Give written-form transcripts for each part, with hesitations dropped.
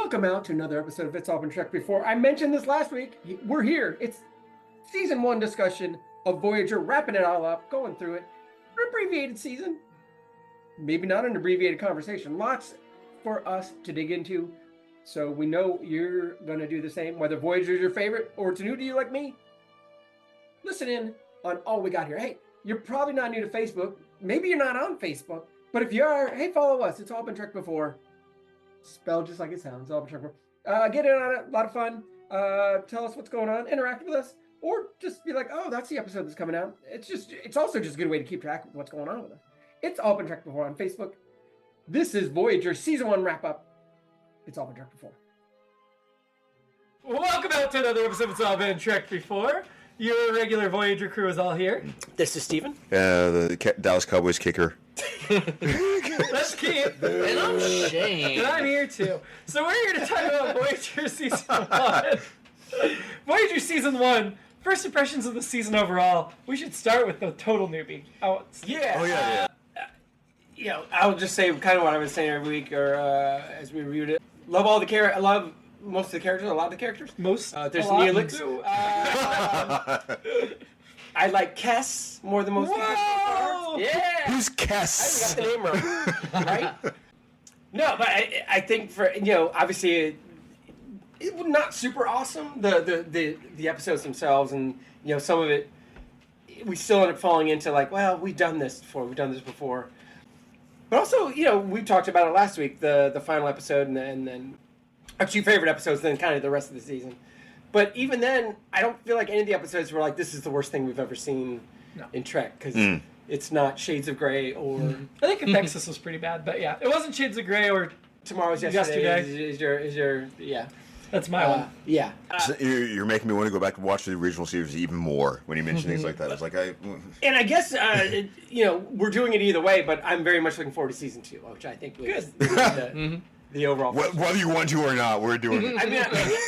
Welcome out to another episode of It's All Been Trek Before. I mentioned this last week. We're here. It's season 1 discussion of Voyager, wrapping it all up, going through it. An abbreviated season. Maybe not an abbreviated conversation. Lots for us to dig into. So we know you're going to do the same, whether Voyager is your favorite or it's new to you like me. Listen in on all we got here. Hey, you're probably not new to Facebook. Maybe you're not on Facebook. But if you are, hey, follow us. It's All Been Trek Before. Spelled just like it sounds. All Been Trek Before. Get in on it. A lot of fun. Tell us what's going on. Interact with us. Or just be like, oh, that's the episode that's coming out. It's also just a good way to keep track of what's going on with us. It's All Been Trek Before on Facebook. This is Voyager Season 1 wrap-up. It's All Been Trek Before. Welcome out to another episode of It's All Been Trek Before. Your regular Voyager crew is all here. This is Steven. The Dallas Cowboys kicker. That's Keith. And I'm Shane. And I'm here too. So we're here to talk about Voyager Season 1. Voyager Season 1. First impressions of the season overall. We should start with the total newbie. Yeah. I'll just say kind of what I was saying every week, or as we reviewed it. Love all the characters. I love most of the characters. A lot of the characters. There's Neelix. I like Kess more than most people so far. Yeah. Who's Kess? I haven't got the name wrong, right? No, but I think for obviously it was not super awesome, the episodes themselves, and some of it we still end up falling into like, well, we've done this before. But also, we talked about it last week, the final episode, and then our two favorite episodes, then kind of the rest of the season. But even then, I don't feel like any of the episodes were like, this is the worst thing we've ever seen in Trek, because it's not Shades of Grey or... I think Nexus was pretty bad, but yeah. It wasn't Shades of Grey or Tomorrow's Yesterday. Is your That's my one. Yeah. So you're making me want to go back and watch the original series even more when you mention things like that. It's like And I guess, we're doing it either way, but I'm very much looking forward to season 2, which I think was the overall... Whether you want to or not, we're doing it. I mean,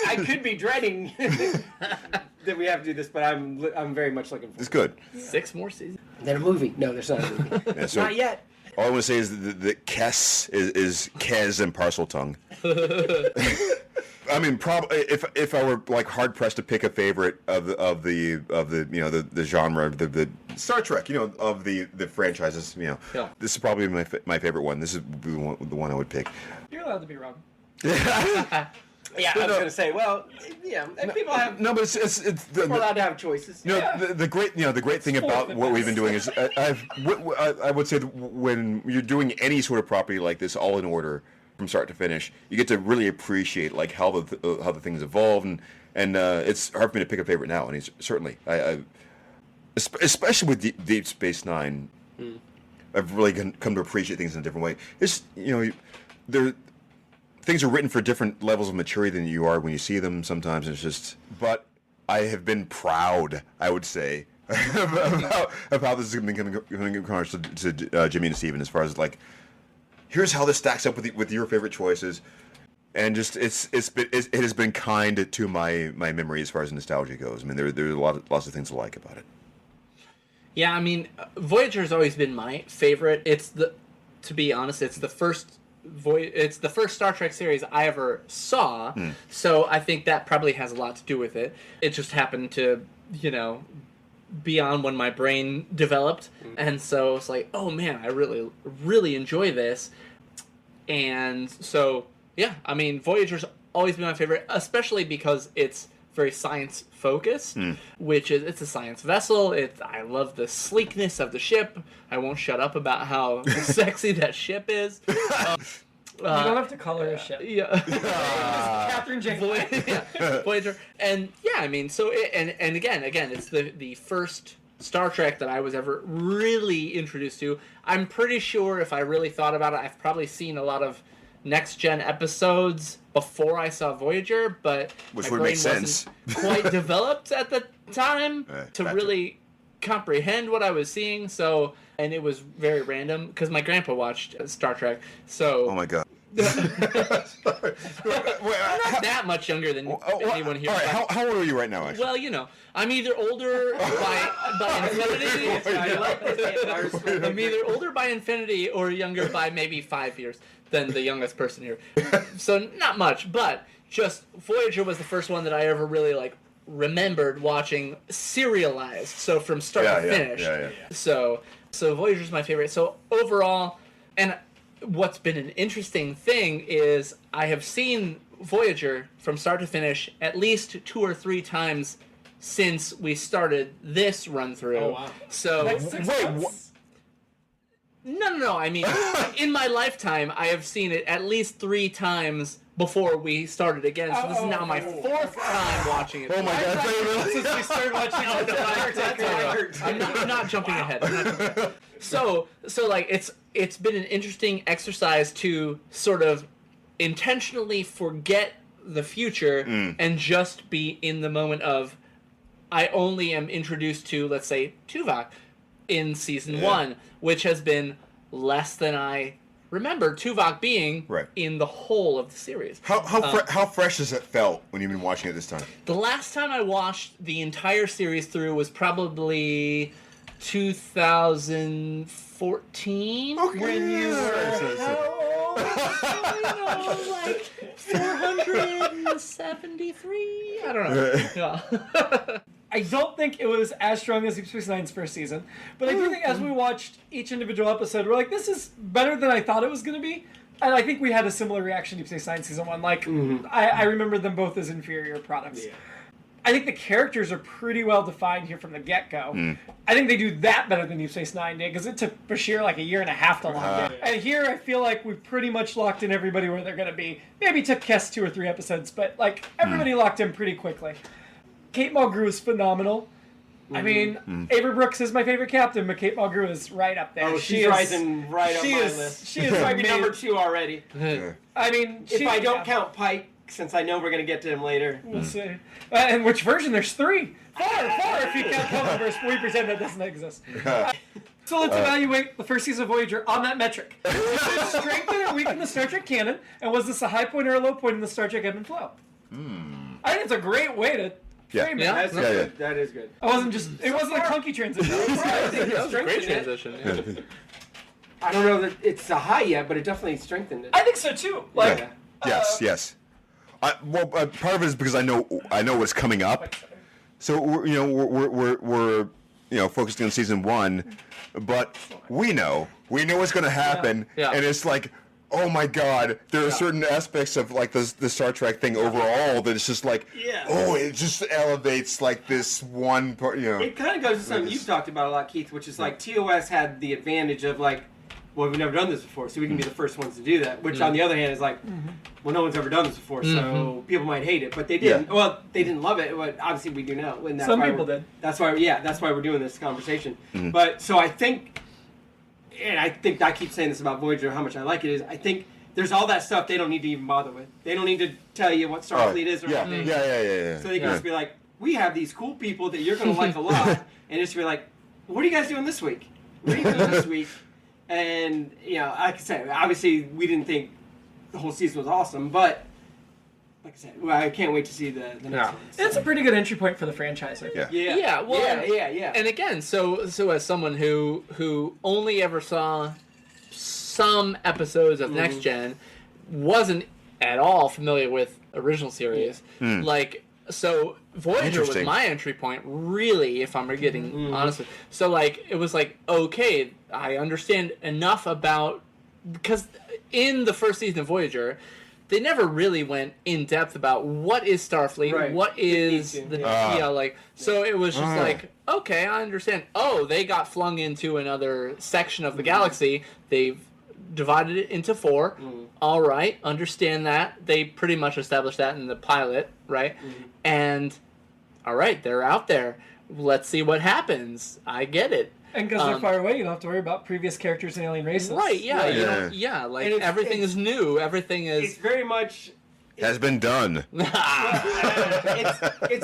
I could be dreading that we have to do this, but I'm very much looking forward. It's good. 6 more seasons. Then a movie. No, there's not a movie. Yeah, so not yet. All I want to say is that Kess is Kez and parcel tongue. I mean, probably if I were like hard pressed to pick a favorite of the the genre, the Star Trek, of the franchises, this is probably my favorite one. This is the one I would pick. You're allowed to be wrong. Yeah, I was going to say, well, and people have... No, but it's we're allowed to have choices. The great thing about what we've been doing is I would say that when you're doing any sort of property like this, all in order from start to finish, you get to really appreciate like how the things evolve, and it's hard for me to pick a favorite now. And certainly, I especially with Deep Space Nine, I've really come to appreciate things in a different way. It's things are written for different levels of maturity than you are when you see them sometimes. It's just, but I have been proud, I would say, of how this has been coming across to Jimmy and Steven, as far as like, here's how this stacks up with your favorite choices, and just it has been kind to my memory as far as nostalgia goes. I mean, there's lots of things to like about it. Yeah, I mean, Voyager's always been my favorite. To be honest, it's the first Star Trek series I ever saw, so I think that probably has a lot to do with it. It just happened to, be on when my brain developed, and so it's like, oh man, I really, really enjoy this. And so, yeah, I mean, Voyager's always been my favorite, especially because it's very science focused, which is, it's a science vessel. I love the sleekness of the ship. I won't shut up about how sexy that ship is. You don't have to call her a ship. Yeah. Catherine Jane. Voyager. And yeah, I mean, so and again, it's the first Star Trek that I was ever really introduced to. I'm pretty sure if I really thought about it, I've probably seen a lot of Next Gen episodes before I saw Voyager, but which my would brain make sense. wasn't quite developed at the time to really comprehend what I was seeing. So, and it was very random because my grandpa watched Star Trek. So, oh my god, Not that much younger than anyone here. All right, but- how old are you right now, actually? well, I'm either older by infinity. I like this. I'm either older by infinity or younger by maybe 5 years than the youngest person here. So not much, but just Voyager was the first one that I ever really remembered watching serialized. So from start to finish. Yeah. So Voyager's my favorite. So overall, and what's been an interesting thing is I have seen Voyager from start to finish at least 2 or 3 times since we started this run through. Oh, wow. So Like 6 months? no. I mean, in my lifetime, I have seen it at least 3 times before we started again. So this is now my 4th time watching it. Oh my God! Since we started watching I'm not jumping ahead. So it's been an interesting exercise to sort of intentionally forget the future and just be in the moment of I only am introduced to, let's say, Tuvok in season 1, which has been less than I remember Tuvok being in the whole of the series. How fresh has it felt when you've been watching it this time? The last time I watched the entire series through was probably 2014. Okay. When you were how old? Like 473? I don't know. Yeah. I don't think it was as strong as Deep Space Nine's first season, but I do think as we watched each individual episode, we're like, this is better than I thought it was going to be. And I think we had a similar reaction to Deep Space Nine season 1. I remember them both as inferior products. Yeah. I think the characters are pretty well defined here from the get-go. I think they do that better than Deep Space Nine did, because it took Bashir like a year and a half to lock in. And here I feel like we've pretty much locked in everybody where they're going to be. Maybe it took Kess 2 or 3 episodes, but everybody locked in pretty quickly. Kate Mulgrew is phenomenal. I mean, Avery Brooks is my favorite captain, but Kate Mulgrew is right up there. Oh, she's rising right up my is, list. She is Might be amazing. number 2 already. I mean, If I don't count Pike, since I know we're going to get to him later. We'll see. And which version? There's 3. 4 if you count Covenant. We pretend that doesn't exist. So let's evaluate the first season of Voyager on that metric. Did it strengthen or weaken the Star Trek canon? And was this a high point or a low point in the Star Trek ebb and flow? I think it's a great way to frame it. That's good. That is good. It wasn't a clunky transition. That was a great transition. Yeah. I don't know that it's a high yet, but it definitely strengthened it. I think so too. Yes. Part of it is because I know what's coming up. So we're focusing on season 1, but we know what's going to happen, and it's like, oh my God, there are certain aspects of the Star Trek thing overall that it's just like, it just elevates this one part. It kind of goes to something you've talked about a lot, Keith, which is TOS had the advantage of well, we've never done this before, so we can be the first ones to do that. Which, on the other hand, is well, no one's ever done this before, so people might hate it, but they didn't. Yeah. Well, they didn't love it, but obviously we do now. And some people did. That's why we're doing this conversation. But so I think I keep saying this about Voyager, how much I like it is. I think there's all that stuff they don't need to even bother with. They don't need to tell you what Starfleet is or anything. Yeah. So they can just be like, we have these cool people that you're going to like a lot, and just be like, what are you guys doing this week? What are you doing this week? And, like I said, obviously we didn't think the whole season was awesome, but like I said, I can't wait to see the next one. So. It's a pretty good entry point for the franchise, I think. Yeah. And again, so as someone who only ever saw some episodes of Next Gen, wasn't at all familiar with original series, so Voyager was my entry point, really, if I'm getting honest with. So it was okay, I understand enough about, because in the first season of Voyager, they never really went in depth about what is Starfleet, what is so it was just okay, I understand. Oh, they got flung into another section of the galaxy. They've divided it into 4. All right, understand that. They pretty much established that in the pilot, right? And all right, they're out there. Let's see what happens. I get it. And because they're far away, you don't have to worry about previous characters and alien races. Right, everything is new. Everything is... It's very much... Has been done. It's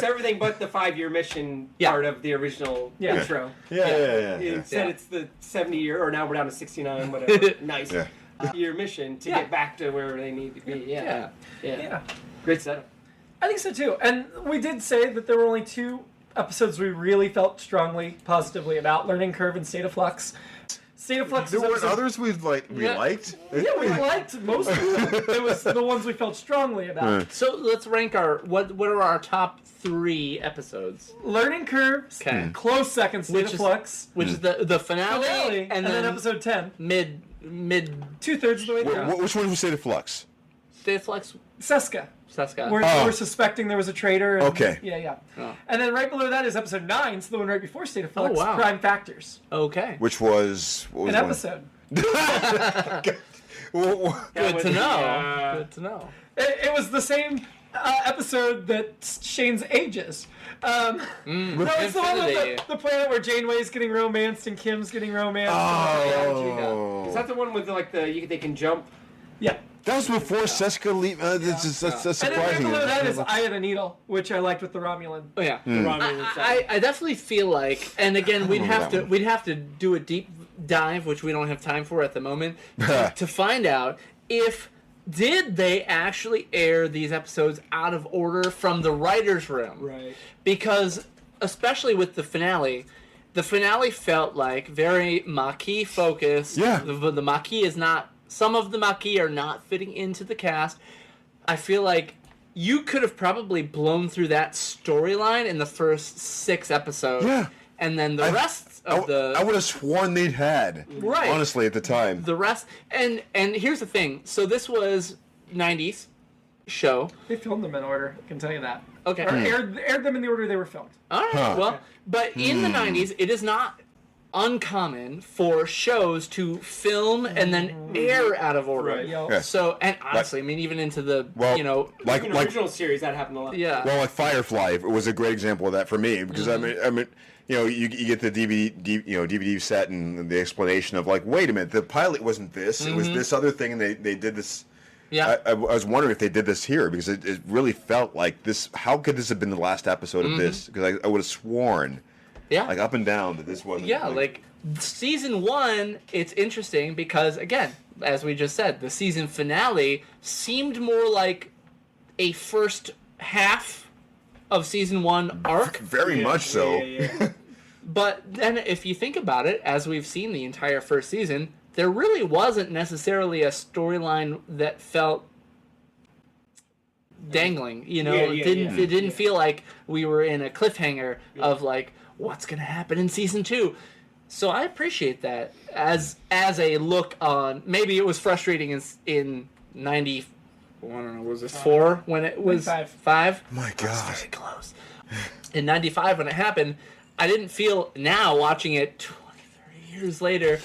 everything but the 5-year mission part of the original intro. Yeah. It said it's the 70-year, or now we're down to 69, whatever. Nice. Yeah. your mission to get back to where they need to be. Yeah. Yeah. Great setup. I think so too. And we did say that there were only 2 episodes we really felt strongly, positively about: Learning Curve and State of Flux. State of Flux. There weren't episode- others we liked. Yeah, we liked most of them. It was the ones we felt strongly about. So let's rank what are our top 3 episodes? Learning Curve, Okay. close second, State of Flux, Which is the finale, and then episode 10. mid 2/3 of the way through. Which one was State of Flux? State of Flux. Seska. Seska. Where they were suspecting there was a traitor. And, Okay. Yeah. Oh. And then right below that is episode 9, so the one right before State of Flux, Oh, wow. Prime Factors. Okay. Which was what was An one? episode. Good to know. Good to know. It was the same episode that Shane's ages. No, it's the one with the planet where Janeway's getting romanced and Kim's getting romanced. Oh. Is that the one with they can jump? Yeah. That was before Seska leave. That's And then right surprising. below that is Eye of the Needle, which I liked with the Romulan. Oh yeah. Romulan I definitely feel like, and again, we'd remember have to do a deep dive, which we don't have time for at the moment, to find out if did they actually air these episodes out of order from the writers' room. Right. Because especially with the finale felt like very Maquis focused. Yeah. The Maquis is not. Some of the Maquis are not fitting into the cast. I feel like you could have probably blown through that storyline in the first 6 episodes. Yeah. And then the rest of the... I would have sworn they'd had. Right. Honestly, at the time. The rest... And here's the thing. So this was 90s show. They filmed them in order, I can tell you that. Okay. Or aired them in the order they were filmed. All right. Huh. Well, but in the 90s, it is not uncommon for shows to film and then air out of order. Right. Yeah. So, and honestly, I mean, even into the, Well, like In the original series, that happened a lot. yeah. Well, like Firefly was a great example of that for me because I mean, you get the DVD set and the explanation of like, wait a minute, the pilot wasn't this; it was this other thing, and they did this. Yeah. I was wondering if they did this here because it really felt like this. How could this have been the last episode of this? Because I would have sworn, Yeah. like up and down, that this wasn't. Yeah, like season 1, it's interesting because, again, as we just said, the season finale seemed more like a first half of season 1 arc. very much so. Yeah. But then if you think about it, as we've seen the entire first season, there really wasn't necessarily a storyline that felt dangling. You know, it didn't feel like we were in a cliffhanger of like, what's going to happen in season 2? So I appreciate that as a look on. Maybe it was frustrating in 90. I don't know. Was it 4 when it was 5? My God. Very close. In 95 when it happened, I didn't feel now watching it 20, 30 years later.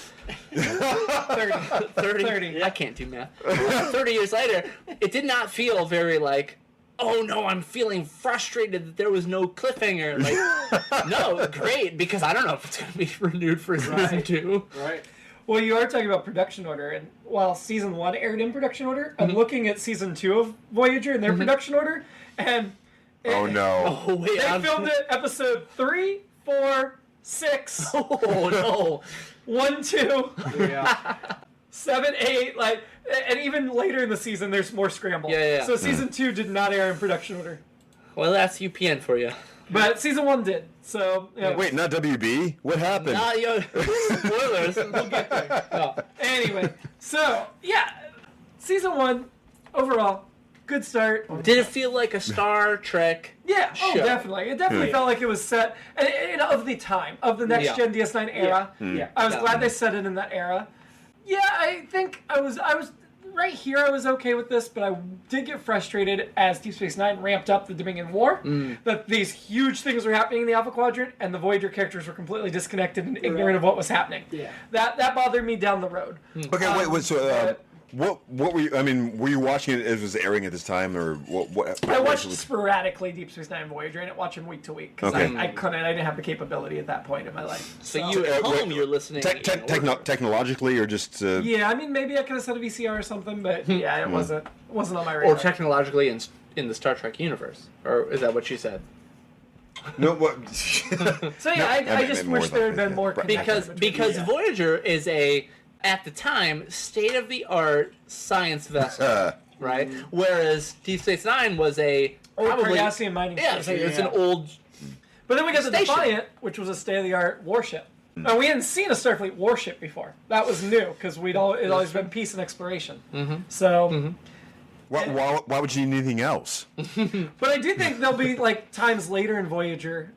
30. I can't do math. 30 years later, it did not feel very like, oh no, I'm feeling frustrated that there was no cliffhanger. Like, no, great, because I don't know if it's going to be renewed for season 2. Right. Well, you are talking about production order, and while season 1 aired in production order, I'm looking at season 2 of Voyager in their production order, and Oh no. Oh wait, they filmed it episode 3, 4, 6, Oh no. 1, 2, Yeah. 7, 8, like, and even later in the season, there's more scramble. Yeah. So season 2 did not air in production order, Well, that's UPN for you. but season 1 did. So yeah. Wait, not WB? What happened? Not your spoilers. We'll get there. Oh, anyway, so yeah, season 1 overall, good start. Did it feel like a Star Trek? Yeah, oh, show? definitely. It definitely felt like it was set and of the time, of the next gen DS9 era. Yeah. I was glad they set it in that era. Yeah, I think I was right here. I was okay with this, but I did get frustrated as Deep Space Nine ramped up the Dominion War. That these huge things were happening in the Alpha Quadrant, and the Voyager characters were completely disconnected and ignorant of what was happening. Yeah. That bothered me down the road. Okay, wait. So, what were you? I mean, were you watching it as it was airing at this time, or what I watched sporadically Deep Space Nine and Voyager. I didn't watch them week to week because Okay. I couldn't. I didn't have the capability at that point in my life. So you at home, you're listening. in order. Technologically, or just? Yeah, I mean, maybe I could have set a VCR or something, but yeah, it wasn't on my radar. Or technologically in the Star Trek universe, or is that what you said? No, what? So yeah, I just more wish there had than been more that. connection Because between- Voyager is a at the time, state-of-the-art science vessel, right? Whereas Deep Space Nine was a probably Cardassian mining station. it's an old. But then we got the station. Defiant, which was a state-of-the-art warship. Now, we hadn't seen a Starfleet warship before. That was new, because it always been peace and exploration. So, Why would you need anything else? but I do think there'll be like times later in Voyager,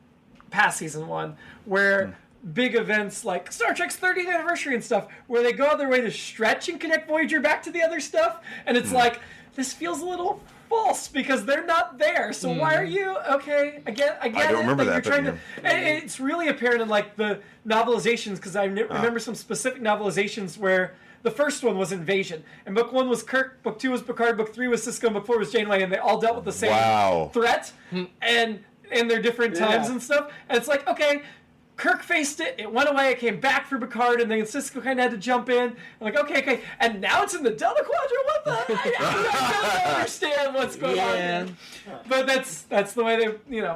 past season 1, where big events like Star Trek's 30th anniversary and stuff, where they go out their way to stretch and connect Voyager back to the other stuff, and it's like, this feels a little false because they're not there. So why are you okay? I get I don't remember like, that, you're trying but, to, and it's really apparent in like the novelizations, because I remember some specific novelizations where the first one was Invasion, and book 1 was Kirk, book 2 was Picard, book 3 was Sisko, and book 4 was Janeway, and they all dealt with the same threat, and in their different times and stuff. And it's like, okay, Kirk faced it, it went away, it came back for Picard, and then Sisko kind of had to jump in. I'm like, okay, and now it's in the Delta Quadrant. What the heck? I don't understand what's going on here. But that's the way they,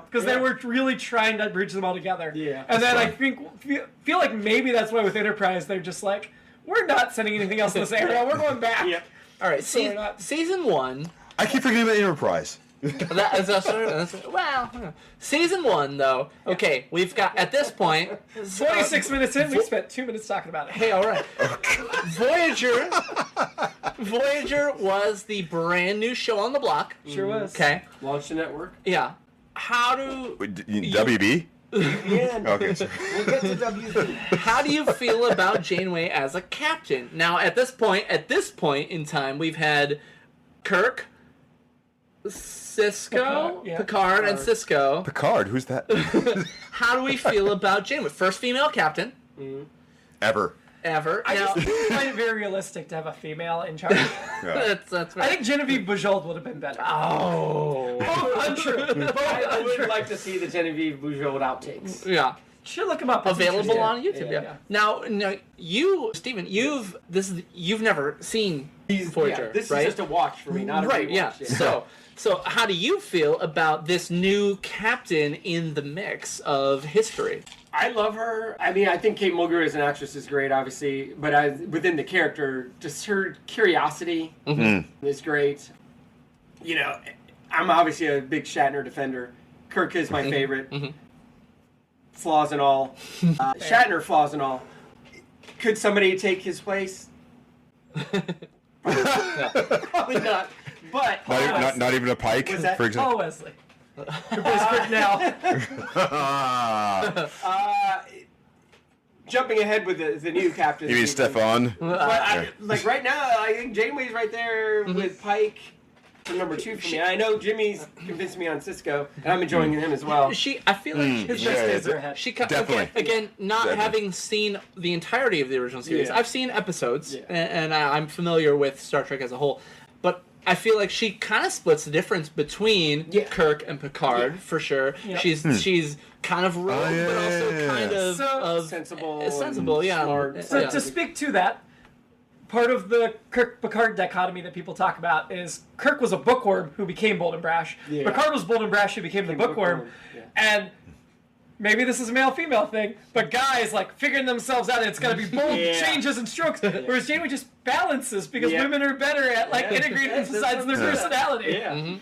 because they were really trying to bridge them all together. Yeah. And then I feel like maybe that's why with Enterprise they're just like, we're not sending anything else in this area. We're going back. Yep. All right, So we're not- season 1. I keep forgetting about Enterprise. Season 1 though. Okay, we've got at this point 26 minutes in, we spent 2 minutes talking about it. Hey, all right. Voyager was the brand new show on the block. Sure was. Okay. Launch the network. Yeah. How do WB? Yeah. Okay. Sorry. We'll get to WC. how do you feel about Janeway as a captain? Now, at this point in time, we've had Kirk, Sisko, Picard, and Sisko. Picard, who's that? How do we feel about Janeway? First female captain Ever. ever. I Now, just find it very realistic to have a female in charge. Yeah. that's I right. think Genevieve Bujold would have been better. Oh. Untrue. I would like to see the Genevieve Bujold outtakes. Yeah. Should look him up. It's Available interesting. on YouTube. Yeah. Now, you, Stephen, you've never seen Voyager, This right? is just a watch for me, not a Right. rewatch. Yeah. So how do you feel about this new captain in the mix of history? I love her. I mean, I think Kate Mulgrew as an actress is great, obviously, but within the character, just her curiosity is great. I'm obviously a big Shatner defender. Kirk is my favorite. Flaws and all. Shatner, flaws and all. Could somebody take his place? Probably not. But Not even a Pike, Was that- for example. Paul Wesley. Who plays Kirk now? Jumping ahead with the new captain. You mean Stefan? But like right now, I think Janeway's right there with Pike for number 2 for me. I know Jimmy's convinced me on Sisko, and I'm enjoying him as well. I feel like his Yeah, best yeah, days are ahead. definitely. Again, not Definitely. having seen the entirety of the original series, Yeah. I've seen episodes, Yeah. and I'm familiar with Star Trek as a whole. But I feel like she kind of splits the difference between Kirk and Picard for sure. Yeah. She's kind of rogue, but also kind of, So- Sensible, sensible, and yeah. smart. So Yeah. to speak to that, part of the Kirk-Picard dichotomy that people talk about is Kirk was a bookworm who became bold and brash. Yeah. Picard was bold and brash who became the bookworm. Yeah. And maybe this is a male-female thing, but guys like figuring themselves out, and it's got to be bold changes and strokes, whereas Janeway just balances because Yeah. women are better at like integrating That's besides their what- personality. Yeah.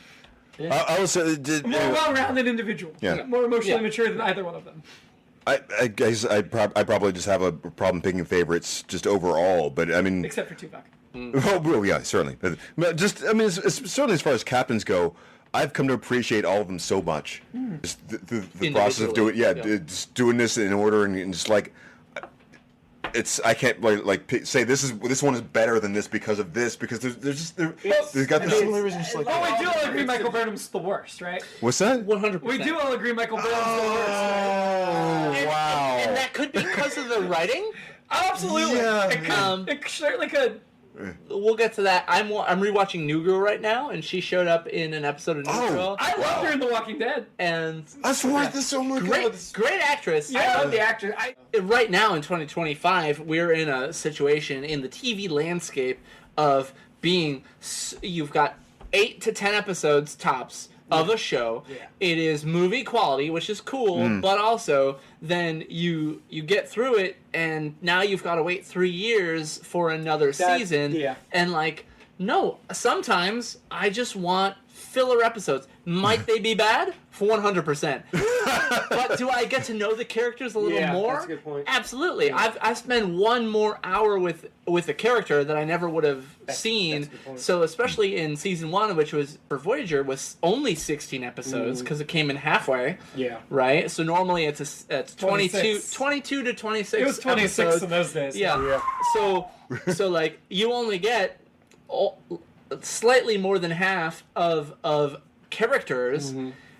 I also did. More well-rounded individual. Yeah. More emotionally Yeah. mature than either one of them. I guess I probably just have a problem picking favorites just overall, but I mean, Except for Tuvok. oh, well, yeah, certainly. But just, I mean, it's certainly as far as captains go, I've come to appreciate all of them so much. Just the process of doing, just doing this in order and just like, I can't say this one is better than this because of this, because there's got this similarities and just like. Oh, we do all agree Michael Burnham's the worst, right? What's that? 100%. We do all agree Michael Burnham's the worst. Oh, wow. And that could be because of the writing. Absolutely. Yeah. It certainly could. We'll get to that. I'm rewatching New Girl right now, and she showed up in an episode of New Girl. I loved her in The Walking Dead. And That's why this. Oh my god. great actress. I love the actor. Right now in 2025, we're in a situation in the TV landscape of being. You've got 8 to 10 episodes tops of a show. Yeah. It is movie quality, which is cool, but also then you get through it, and now you've got to wait 3 years for another season. Yeah. And like, no, sometimes I just want filler episodes. Might they be bad? 100%. But do I get to know the characters a little more? That's a good point. Absolutely. Yeah. I've spent 1 more hour with a character that I never would have seen. that's a good point. So especially in season 1, which was for Voyager, was only 16 episodes because it came in halfway. Yeah. Right. So normally it's 22 to 26. It was 26 episodes. in those days. Yeah. So like you only get slightly more than half of characters.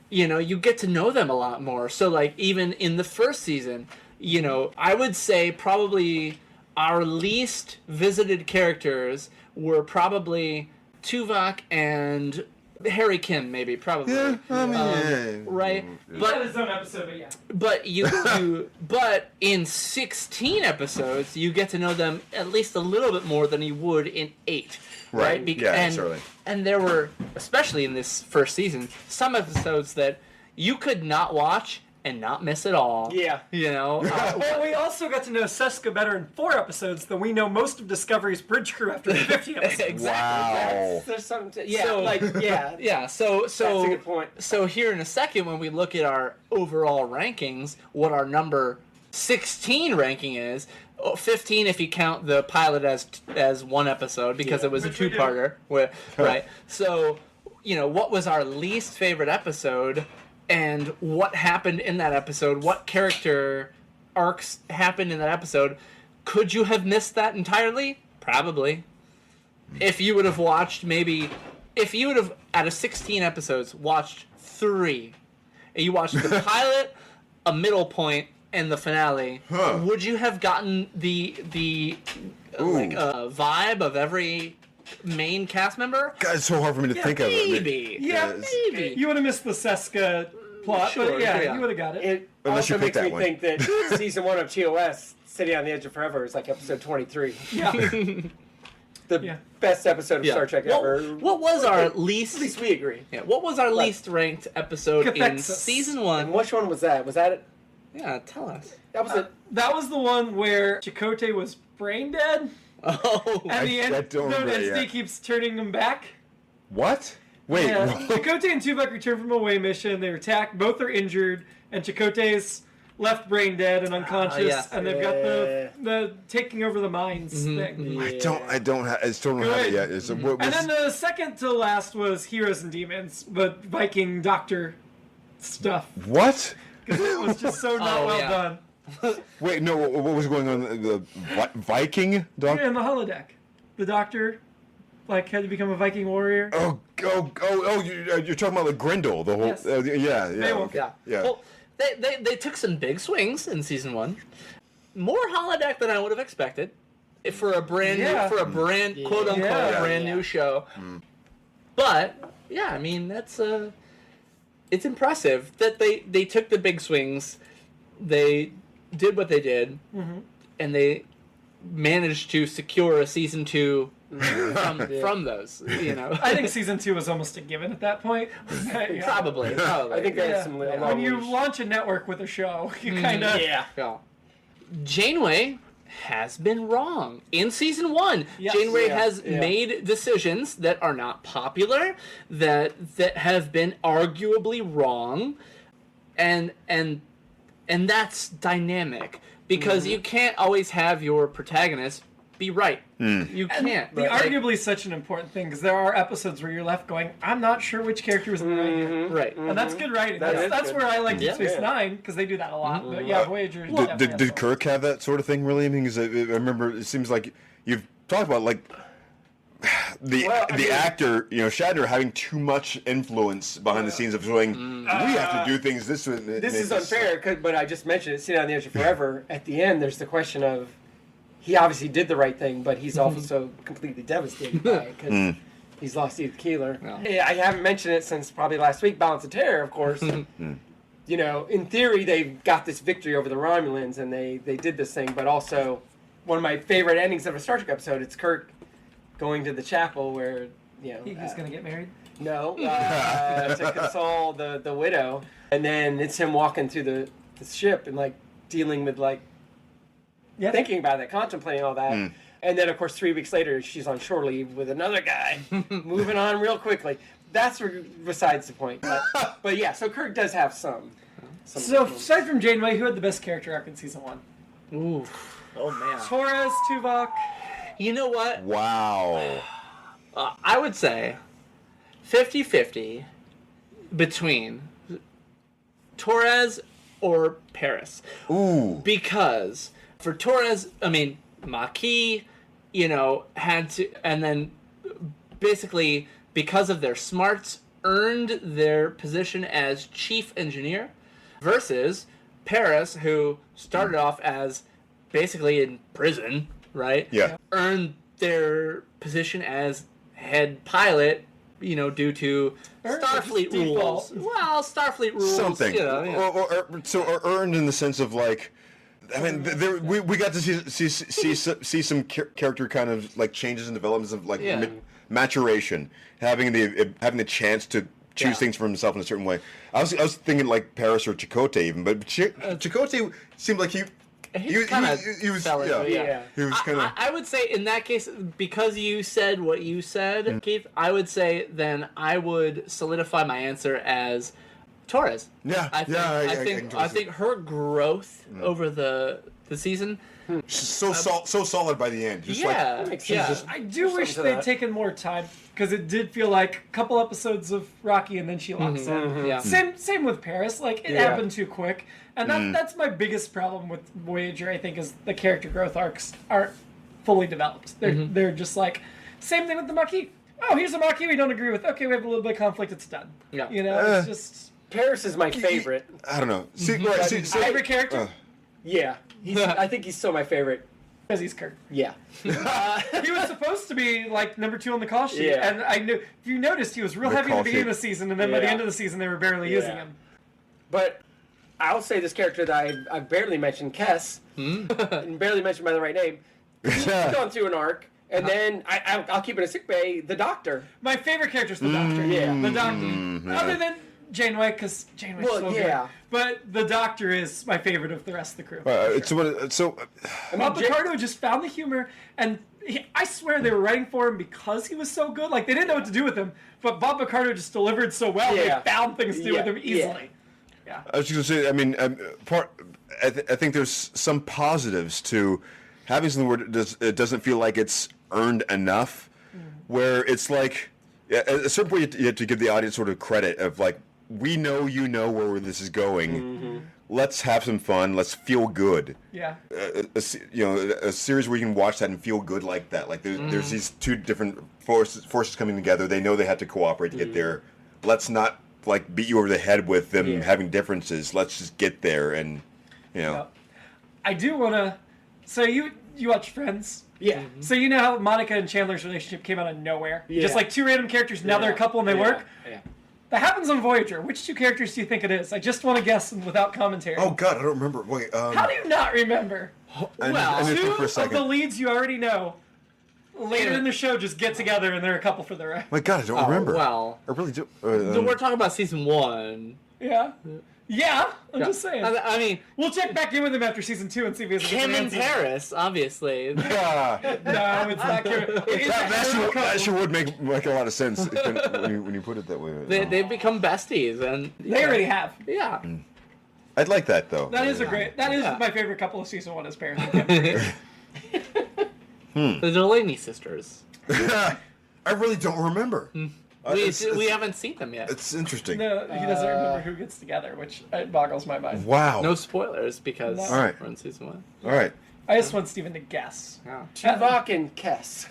You know, you get to know them a lot more. So like even in the first season, you know, I would say probably our least visited characters were probably Tuvok and Harry Kim, maybe probably. Yeah, I mean, right. He But had his own episode, but yeah. but but in 16 episodes, you get to know them at least a little bit more than you would in 8. Right. Yeah, and, certainly. And there were, especially in this first season, some episodes that you could not watch and not miss at all. Yeah. You know? Well, we also got to know Seska better in 4 episodes than we know most of Discovery's bridge crew after 50 episodes. Exactly. Wow. There's something to, yeah, So- like, yeah. Yeah, so That's a good point. So here in a second, when we look at our overall rankings, what our number 16 ranking is, 15 if you count the pilot as 1 episode because Yeah. it was Which a we do. two-parter, right? So, you know, what was our least favorite episode, and what happened in that episode? What character arcs happened in that episode? Could you have missed that entirely? Probably. If you would have watched if you would have, out of 16 episodes, watched 3, and you watched the pilot, a middle point, and the finale, would you have gotten the vibe of every main cast member? God, it's so hard for me to think of it. Maybe. Yeah, Maybe. You would have missed the Seska plot, Sure, but yeah, yeah. you would have got it. It Unless you also pick makes me that one. think that season 1 of TOS, City on the Edge of Forever, is like episode 23. Yeah. The Yeah. best episode of Yeah. Star Trek ever. What was our At least? least we agree. Yeah. What was our least ranked episode in Cathexis. season And 1? which one was that? Was that it? Yeah, tell us. That was it. That was the one where Chakotay was brain dead, Oh. and the I don't remember it entity yet. keeps turning them back. What? Wait. Yeah. what? Chakotay and Tuvok return from a away mission. They're attacked. Both are injured, and Chakotay's left brain dead and unconscious, yeah. and they've got the taking over the minds thing. I still don't have it yet. It's, what was, And then the second to last was Heroes and Demons, but Viking Doctor stuff. what? Because it was just so not Oh, well yeah. done. Wait, no. What was going on? The Viking dog? Yeah, in the holodeck. The Doctor, like, had to become a Viking warrior. Oh! You're talking about the Grendel, the whole. Yes. Yeah. Beowulf. Yeah. Yeah. Well, they took some big swings in season 1. More holodeck than I would have expected for a brand Yeah. new, quote unquote Yeah. brand new show. But yeah, I mean that's it's impressive that they took the big swings, they did what they did, and they managed to secure a season 2 from those. You know, I think season 2 was almost a given at that point. Yeah. probably. I think that's Yeah. some When you launch a network with a show, you kind of Yeah. Yeah. Janeway has been wrong in season 1. Yes. Janeway Yeah, has yeah. made decisions that are not popular, that have been arguably wrong, and that's dynamic because you can't always have your protagonist be right. You can't. the arguably such an important thing because there are episodes where you're left going, I'm not sure which character was in the right here. right. And that's good writing. That is That's good. where I like Deep Yeah. Space Yeah. Nine because they do that a lot. But yeah, Voyager. Did Kirk have that sort of thing really? I mean, 'cause I remember it seems like you've talked about like the Well, I mean- actor, Shatner having too much influence behind the scenes of going, we have to do things this way. This is unfair, but I just mentioned it, City on the Edge of Forever. At the end, there's the question of he obviously did the right thing, but he's also completely devastated by it because he's lost Edith Keeler. Yeah. I haven't mentioned it since probably last week, Balance of Terror, of course. In theory, they've got this victory over the Romulans, and they did this thing, but also one of my favorite endings of a Star Trek episode, it's Kirk going to the chapel where He's gonna get married. No, to console the widow, and then it's him walking through the ship and like dealing with like thinking about it, contemplating all that, and then of course 3 weeks later she's on shore leave with another guy, moving on real quickly. That's besides the point. But yeah, so Kirk does have some. So aside from Janeway, who had the best character arc in season 1? Ooh. Oh man. Torres, Tuvok. You know what? Wow. I would say 50-50 between Torres or Paris. Ooh. Because for Torres, I mean, Maquis, had to, and then basically because of their smarts, earned their position as chief engineer, versus Paris, who started off as basically in prison, right? Yeah. Earned their position as head pilot, due to Starfleet rules. Well, Starfleet rules. Something. Or earned in the sense of like, I mean, we got to see some character kind of like changes and developments of like maturation, having the chance to choose things for himself in a certain way. I was thinking like Paris or Chakotay even, but Chakotay seemed like he was kind of he was kind of. I would say in that case, because you said what you said, Keith, I would say then I would solidify my answer as Torres. Yeah, I think her growth over the season. She's so solid by the end. Just I do wish they'd taken more time, because it did feel like a couple episodes of Rocky and then she locks in. Yeah. Same with Paris. Like it happened too quick, and that's my biggest problem with Voyager. I think is the character growth arcs aren't fully developed. They're just like same thing with the Maquis. Oh, here's a Maquis we don't agree with. Okay, we have a little bit of conflict. It's done. Yeah. It's just Paris is my favorite. I don't know. favorite character. Yeah, I think he's still my favorite. Because he's Kirk. Yeah. He was supposed to be like number 2 on the call sheet, Yeah. and I knew if you noticed he was real heavy at the beginning of the season, and then by the end of the season they were barely using him. But I'll say this character that I barely mentioned, Kess, and barely mentioned by the right name. He's gone through an arc, and then I'll keep it a sick bay. The Doctor. My favorite character is the Doctor. Yeah. The Doctor. Other than Janeway, because Janeway's so good. But the Doctor is my favorite of the rest of the crew. Bob Picardo just found the humor, and I swear they were writing for him because he was so good. Like, they didn't know what to do with him, but Bob Picardo just delivered so well, they found things to do with him easily. Yeah. I was just going to say, I mean, I think there's some positives to having something where it doesn't feel like it's earned enough, where it's like, at a certain point you have to give the audience sort of credit of like, we know where this is going. Let's have some fun. Let's feel good. Yeah. A series where you can watch that and feel good like that. Like there's these two different forces coming together. They know they have to cooperate to get there. Let's not like beat you over the head with them having differences. Let's just get there and I do want to. So you watch Friends? Yeah. So you know how Monica and Chandler's relationship came out of nowhere? Yeah. Just like 2 random characters. Now they're a couple and they work. Yeah. That happens on Voyager. Which 2 characters do you think it is? I just want to guess without commentary. Oh God, I don't remember. Wait. How do you not remember? I need to think for a 2 of second. the leads you already know. Later in the show, just get together and they're a couple for the rest. My God, I don't remember. Well, I really do. we're talking about season 1. Yeah. Yeah, I'm just saying. I mean, we'll check back in with him after season 2 and see if he has a Kim different and answer. Paris, obviously. Yeah. No, it's not Kim. That actually would make a lot of sense when you put it that way. They've become besties, and They already have. yeah. I'd like that though. That is my favorite couple of season 1 is Paris and Kim. The Delaney sisters. I really don't remember. We haven't seen them yet. It's interesting. No, he doesn't remember who gets together, which boggles my mind. Wow. No spoilers because No. All right. we're in season 1. All right. I just want Steven to guess. Yeah. Tuvok and Kess.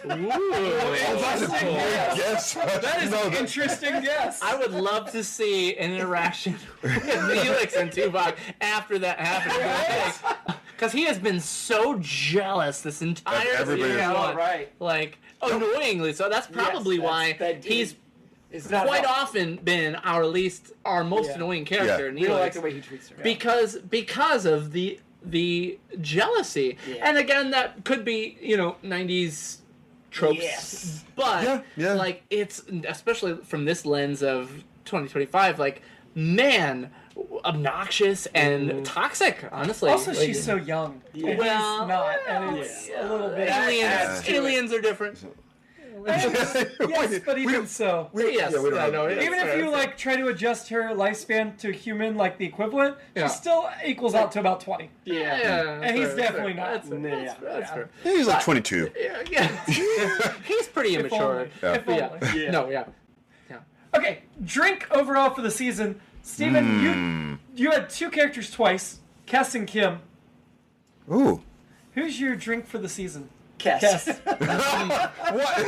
Yes. That is an interesting guess. I would love to see an interaction with Neelix and Tuvok after that happened. Because he has been so jealous this entire Everybody season. is. Right. Like, annoyingly. So that's probably why he's quite often been our most annoying character. We don't like the way he treats her. Because of the jealousy. And again, that could be, 90s tropes, Yes. but Yeah. like it's especially from this lens of 2025, like man, obnoxious and toxic. Honestly, Also, like, she's so young. Yeah. And Well, he's not, and it's a little bit. aliens are different. Yes, but even so. Yes, we don't I have- know. Even if you like try to adjust her lifespan to human, like the equivalent, Yeah. she still equals out to about 20. yeah, And he's definitely not. That's fair. Yeah, he's like 22. Yeah. He's pretty If immature. only. Yeah. If only. Yeah. No, yeah. Okay, drink overall for the season. Steven, you had two characters twice, Kess and Kim. Ooh. Who's your drink for the season? Kess. Kess. What?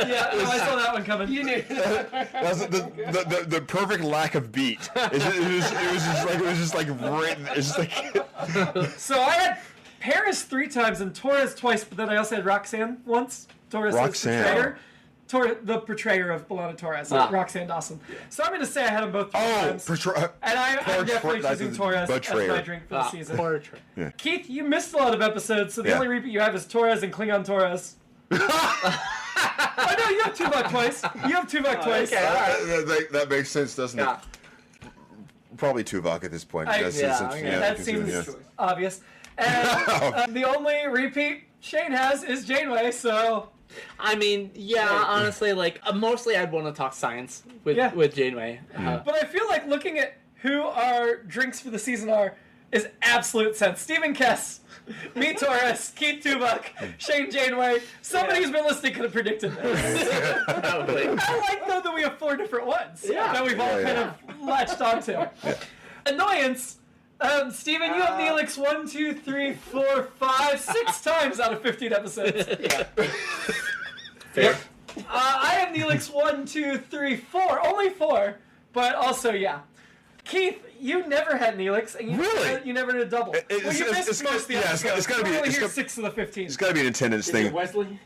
Yeah, I saw that one coming. You knew. That's the perfect lack of beat. It was just like written. It's just like So I had Paris 3 times and Torres twice, but then I also had Roxanne once. Torres Roxanne. portrayer. The portrayer of Belana Torres, Roxanne Dawson. So I'm going to say I had them both 3 times. And I'm definitely choosing Torres as my drink for the season. Portrait. Keith, you missed a lot of episodes, so the Yeah. only repeat you have is Torres and Klingon Torres. Oh no, you have Tuvok twice. You have Tuvok twice. that makes sense, doesn't Yeah. it? Probably Tuvok at this point. Yeah, that considering, seems obvious. And the only repeat Shane has is Janeway, so I mean, yeah, honestly, like mostly I'd want to talk science with Janeway. But I feel like looking at who our drinks for the season are is absolute sense. Stephen Kess, me Torres, Keith Tuvok, Shane Janeway. Somebody who's been listening could have predicted this. Probably. I like though that we have 4 different ones that we've all Yeah, kind of latched onto. Annoyance. Steven, you have Neelix 1, 2, 3, 4, 5, 6 times out of 15 episodes. Fair. I have Neelix 1, 2, 3, 4. Only 4. But also, Keith, you never had Neelix, and you never did a double. You missed most of the episodes. it's gotta be- We're only it's here got- 6 of the 15. It's got to be an attendance Is it thing. Wesley?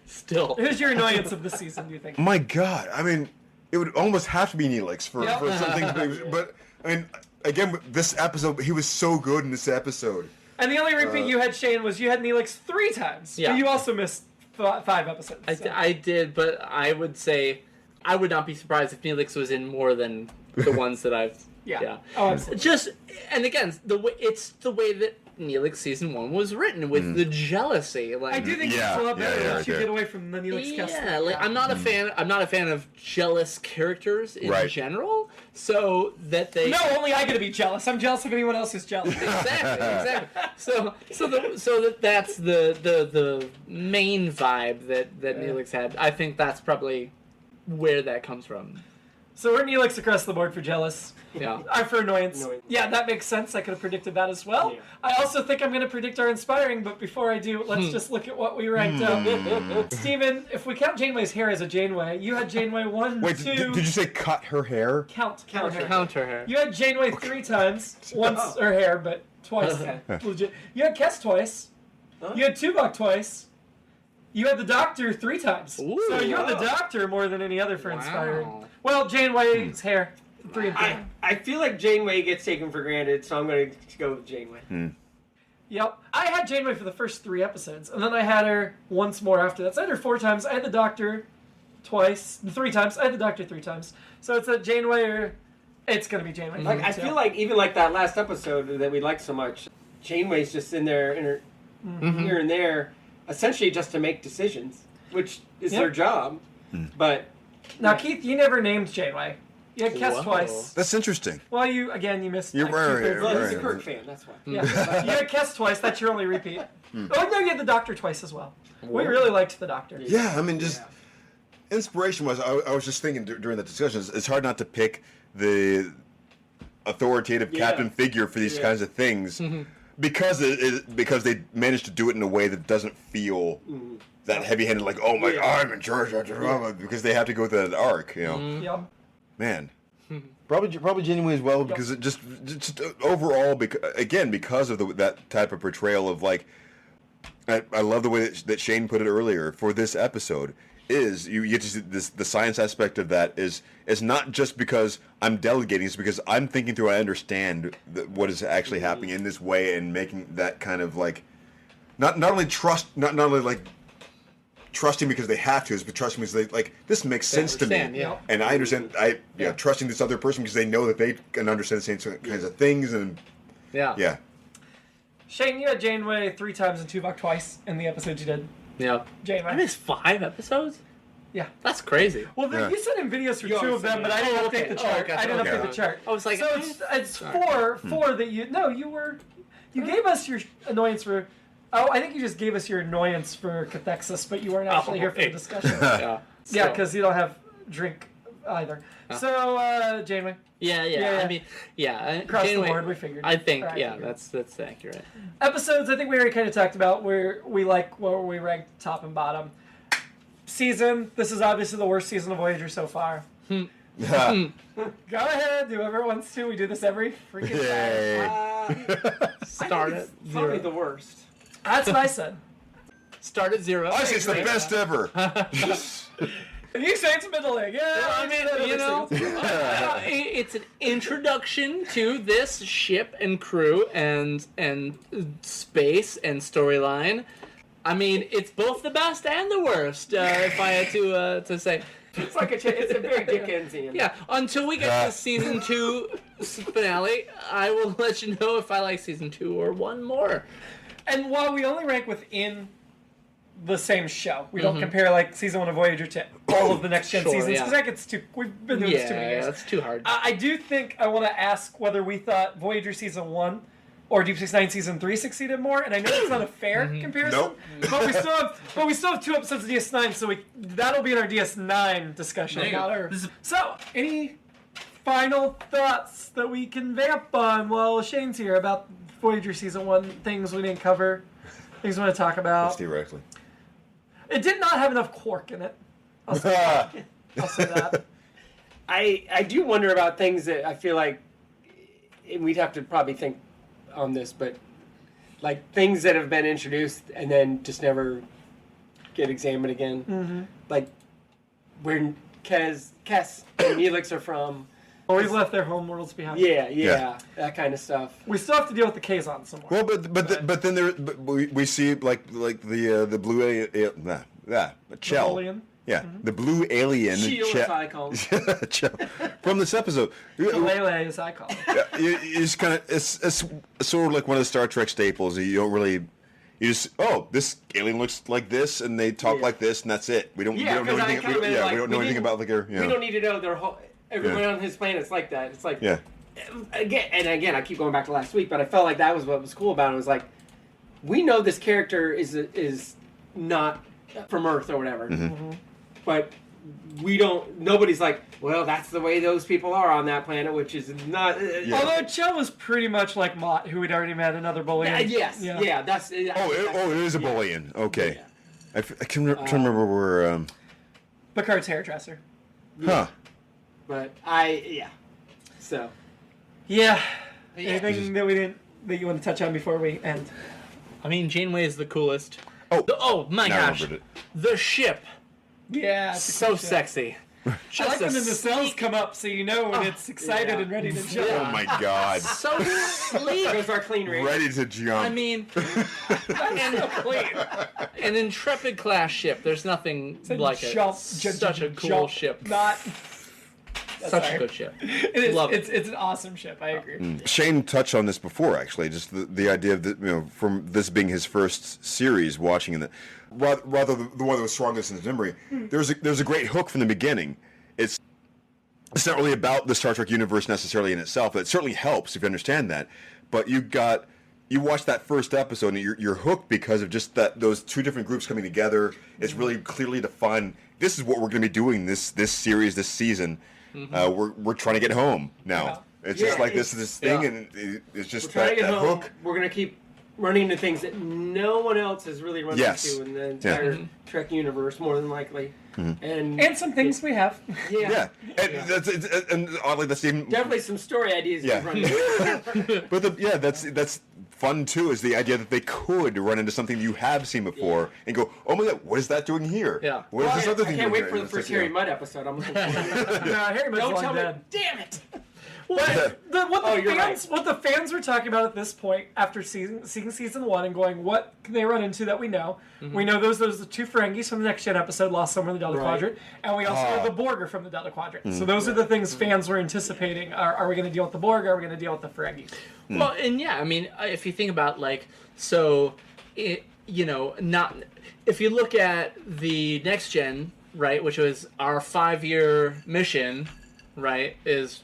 Still. Who's your annoyance of the season, do you think? My God, I mean, it would almost have to be Neelix for something. But I mean, again, this episode, he was so good in this episode. And the only repeat you had, Shane, was you had Neelix 3 times. Yeah. But you also missed 5 episodes. So. I did, but I would say I would not be surprised if Neelix was in more than the ones that I've. Yeah. Oh, absolutely. Just and again, it's the way that Neelix season 1 was written with the jealousy. Like I do think Yeah, it's a lot better yeah, once you yeah. get away from the Neelix cast. yeah, like I'm not a fan. I'm not a fan of jealous characters in Right. general. So that they No, only I get to be jealous. I'm jealous of anyone else who's jealous. exactly. So that's the main vibe that Neelix had. I think that's probably where that comes from. So we're Neelix across the board for jealous. Yeah. I'm for annoyance. Annoyance. Yeah, that makes sense. I could have predicted that as well. Yeah. I also think I'm going to predict our inspiring, but before I do, let's just look at what we ranked up. Steven, if we count Janeway's hair as a Janeway, you had Janeway 1, Wait, 2... did you say cut her hair? Count her hair. Counter her. You had Janeway 3 times. Once her hair, but twice. Legit. You had Kess twice. You had Tuvok twice. You had the Doctor 3 times. Ooh, so you had the wow. Doctor more than any other for inspiring. Wow. Well, Janeway's hair. 3 and 3. I feel like Janeway gets taken for granted, so I'm going to go with Janeway. Yep. I had Janeway for the first 3 episodes, and then I had her once more after that. So I had her 4 times. I had the Doctor 3 times. I had the Doctor 3 times. So it's a Janeway or... It's going to be Janeway. Like I feel like even like that last episode that we liked so much, Janeway's just in there, here and there, essentially just to make decisions, which is their job. But Now, Keith, you never named Janeway. You had Kess Whoa. twice. That's interesting. Well, you missed... You're like, right, 2/3. well, he's right. a Kirk fan, that's why. Yeah. You had Kess twice. That's your only repeat. Oh, no, you had the Doctor twice as well. We really liked the Doctor. Yeah, I mean, just inspiration-wise, I was just thinking during the discussions, it's hard not to pick the authoritative captain figure for these kinds of things because they managed to do it in a way that doesn't feel that heavy-handed, like, oh my God, I'm in charge, because they have to go through that arc, you know. Yep. Man. Probably Janeway as well, because it just overall, because of that type of portrayal of, like, I love the way that Shane put it earlier for this episode. Is you get to see the science aspect of that is not just because I'm delegating, it's because I'm thinking through, I understand what is actually happening in this way and making that kind of like not only like trusting because they have to, but trusting because they like this makes sense to me. Yeah. And I understand. Trusting this other person because they know that they can understand the same kinds of things and Yeah. Shane, you had Janeway 3 times and Tuvok twice in the episode you did. Yeah. Janeway. I missed 5 episodes? Yeah. That's crazy. Well, you sent in videos for 2 of them, but I didn't update the chart. okay. I didn't Okay. update the chart. I was like, so it's four that you gave us your annoyance for. Oh, I think you just gave us your annoyance for cathexis, but you weren't actually here for the discussion. Yeah. Yeah, because you don't have drink either. So, Janeway. Yeah. I mean, Across Janeway, the board, we figured. I think, Or I figured. that's accurate. Episodes, I think we already kind of talked about where we ranked top and bottom. Season, this is obviously the worst season of Voyager so far. Go ahead, whoever wants to. We do this every freaking time. Start at Probably 0. the worst. That's what I said. Start at 0. I say it's the best ever. And you say it's middling. Yeah, I mean, it's an introduction to this ship and crew and space and storyline. I mean, it's both the best and the worst. If I had to say, It's like it's a very Dickensian. yeah. Until we get to season 2 finale, I will let you know if I like season 2 or one more. And while we only rank within the same show, we don't compare like season 1 of Voyager to all of the next gen Sure, seasons yeah. because that gets too. We've been doing this too many years. that's too hard. I do think I want to ask whether we thought Voyager season 1 or Deep Space Nine season 3 succeeded more, and I know it's not a fair comparison. Nope. But we still have 2 episodes of DS9, so that'll be in our DS9 discussion. Not our, so, any final thoughts that we can vamp on while Shane's here about Voyager season 1, things we didn't cover, things we want to talk about? Theoretically. It did not have enough quark in it. I'll say that. I do wonder about things that I feel like, and we'd have to probably think on this, but like things that have been introduced and then just never get examined again. Mm-hmm. Like where Kes and Neelix are from. Well, we've left their home worlds behind. Yeah, that kind of stuff. We still have to deal with the Kazon some more. Well, but then we see like the blue alien, Chell. Napoleon. Yeah, the blue alien. Shield, Che- as I call it. Chell, from this episode. Lele, as I call it. It's kind of it's sort of like one of the Star Trek staples. You don't really. You just this alien looks like this and they talk like this and that's it. We don't know anything. We don't know anything about like their. We don't need to know their whole. Everyone on his planet's like that. It's like again. I keep going back to last week, but I felt like that was what was cool about it. It was like we know this character is not from Earth or whatever, but we don't. Nobody's like, well, that's the way those people are on that planet, which is not. Although Chell was pretty much like Mott, who we'd already met another Bolian. Yes, yeah, that's. It is a Bolian. Okay, Yeah. I can remember where. Picard's hairdresser. Huh. But so. Yeah. Anything that you want to touch on before we end? I mean, Janeway is the coolest. Oh, My now I gosh, remembered the ship, Yeah. It's a so cool show. sexy. I like a when the nacelles sleek- come up so you know when it's excited and ready to jump. Oh my God. So sleek. There's our clean rate. Ready to jump. I mean, an Intrepid class ship. There's nothing like it. Such a cool ship. Not. Such a good ship. It is. Love it. It's an awesome ship. I agree. Shane touched on this before, actually. Just the idea of from this being his first series, watching it, rather the one that was strongest in his memory. There's a great hook from the beginning. It's not really about the Star Trek universe necessarily in itself. It certainly helps if you understand that. But you watch that first episode and you're hooked because of just those two different groups coming together. It's really clearly defined. This is what we're going to be doing this series, this season. We're trying to get home now. Yeah. It's just like this thing, and it's just We're trying to get that home. hook. We're gonna keep running into things that no one else has really run Yes. into in the entire Trek universe, more than likely. And some things we have. Yeah, and oddly, that's even definitely some story ideas Yeah. you've run into. But that's fun too. Is the idea that they could run into something you have seen before and go, oh my God, what is that doing here? Yeah. What is this other I thing can't doing wait here? for the first Harry Mudd episode. I'm looking forward to it. No, Harry Mudd's Don't long tell me. dead. Damn it! But you're what the fans were talking about at this point, after seeing season 1 and going, what can they run into that we know? We know those are the 2 Ferengis from the Next Gen episode, Lost Somewhere in the Delta Quadrant, and we also know the Borger from the Delta Quadrant. So those are the things fans were anticipating. Are we going to deal with the Borg? Are we going to deal with the Ferengi? Well, and yeah, I mean, if you think about if you look at the Next Gen, right, which was our 5-year mission, right, is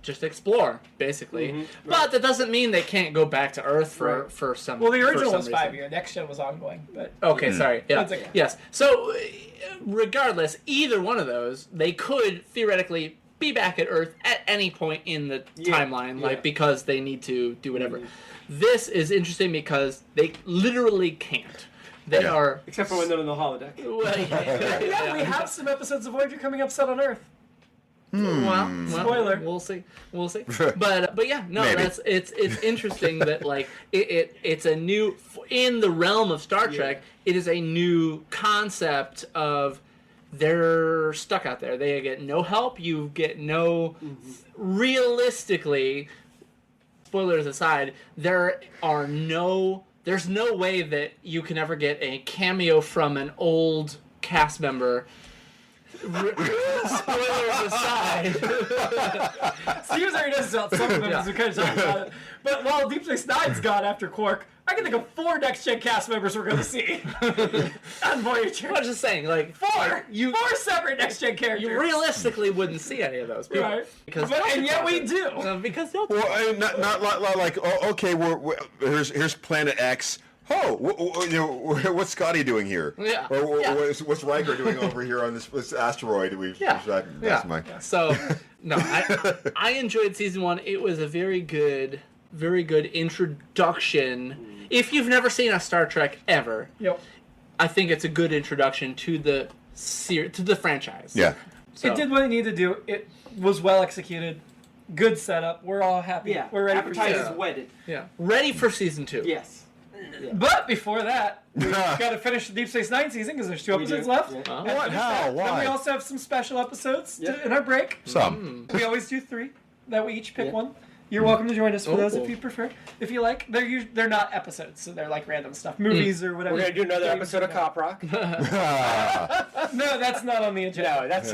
just explore, basically. But that doesn't mean they can't go back to Earth for some. Well, the original for was some 5 reason. year. Next Gen was ongoing, but Okay, sorry. Yeah. That's okay. Yes. So, regardless, either one of those, they could theoretically be back at Earth at any point in the timeline, because they need to do whatever. This is interesting because they literally can't. They are, Except for when they're in the holodeck. well, yeah, we have some episodes of Voyager coming up set on Earth. Well, Spoiler. We'll see. But yeah, no, Maybe. it's interesting that it's a new, in the realm of Star Trek. It is a new concept of they're stuck out there. They get no help. You get no. Realistically, spoilers aside, there's no way that you can ever get a cameo from an old cast member. Spoilers aside. Steve's already knows about some of them because we kind of talked about it. But while Deep Space Nine's gone after Quark, I can think of 4 Next Gen cast members we're going to see on Voyager. I'm just saying, 4 separate Next Gen characters. you realistically wouldn't see any of those people, Right. because And yet we do. because they'll Well, not like okay, here's Planet X. Oh, what's Scotty doing here? Yeah. Or Yeah. what's Riker doing over here on this asteroid? So, no, I enjoyed season 1. It was a very good introduction. If you've never seen a Star Trek ever, Yep. I think it's a good introduction to the franchise. Yeah. So, It did what it needed to do. It was well executed. Good setup. We're all happy. Yeah. We're ready Advertised for as season. wedded. yeah, ready for season 2. Yes. But before that, we've got to finish the Deep Space Nine season because there's 2 episodes left. Yeah. Oh. And What? finish How? that. Then we Why? also have some special episodes Yeah. in our break. Some. We always do 3 that we each pick one. You're welcome to join us for those if cool. you prefer. If you like, they're not episodes, so they're like random stuff, movies or whatever. We're going to do another episode of Cop Rock. No, that's not on the agenda. No, that's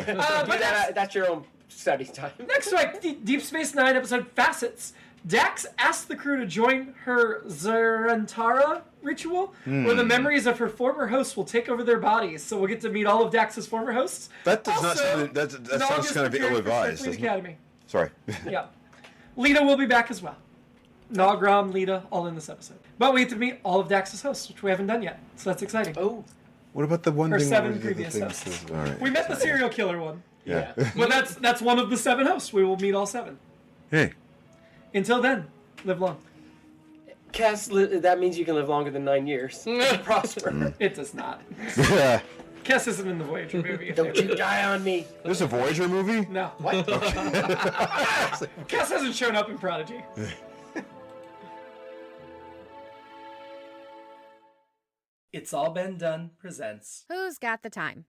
that's your own study time. Next week, Deep Space Nine episode Facets. Dax asks the crew to join her Zarantara ritual, where the memories of her former hosts will take over their bodies. So we'll get to meet all of Dax's former hosts. That does not Also, sound. That Nog sounds is kind of preparing for ill-advised. Starfleet doesn't it? Academy. Sorry. Yeah. Lita will be back as well. Nog, Ram, Lita, all in this episode. But we get to meet all of Dax's hosts, which we haven't done yet. So that's exciting. Oh. What about the one Or thing? 7 where the previous thing hosts. says- all right. We met the serial killer one. Yeah. But that's one of the 7 hosts. We will meet all 7. Hey. Until then, live long. Cass, that means you can live longer than 9 years. Prosper. It does not. Kess isn't in the Voyager movie. Don't you die on me. There's a Voyager movie. No. What? Kess hasn't shown up in Prodigy. It's All Been Done presents. Who's got the time?